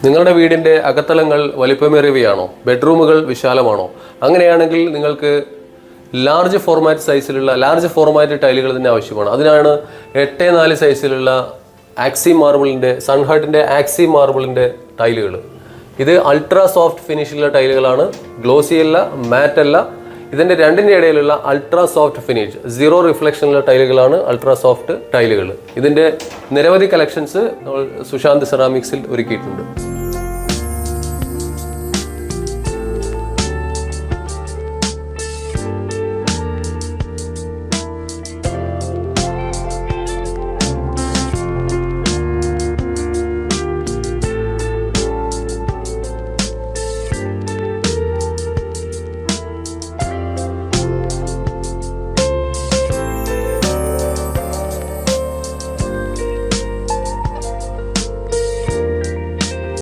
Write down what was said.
നിങ്ങളുടെ വീടിൻ്റെ അകത്തളങ്ങൾ വലിപ്പമേറിയവയാണോ? ബെഡ്റൂമുകൾ വിശാലമാണോ? അങ്ങനെയാണെങ്കിൽ നിങ്ങൾക്ക് ലാർജ് ഫോർമാറ്റ് ടൈലുകൾ തന്നെ ആവശ്യമാണ്. അതിനാണ് 8x4 സൈസിലുള്ള സൺഹർട്ടിൻ്റെ ആക്സി മാർബിളിൻ്റെ ടൈലുകൾ. ഇത് അൾട്രാ സോഫ്റ്റ് ഫിനിഷിലുള്ള ടൈലുകളാണ്. ഗ്ലോസി അല്ല, മാറ്റ് അല്ല. ഇതിൻ്റെ രണ്ടിൻ്റെ ഇടയിലുള്ള അൾട്രാ സോഫ്റ്റ് ഫിനിഷ്, 0 റിഫ്ലക്ഷനുള്ള ടൈലുകളാണ് അൾട്രാ സോഫ്റ്റ് ടൈലുകൾ. ഇതിൻ്റെ നിരവധി കളക്ഷൻസ് നമ്മൾ സുശാന്ത് സെറാമിക്സിൽ ഒരുക്കിയിട്ടുണ്ട്.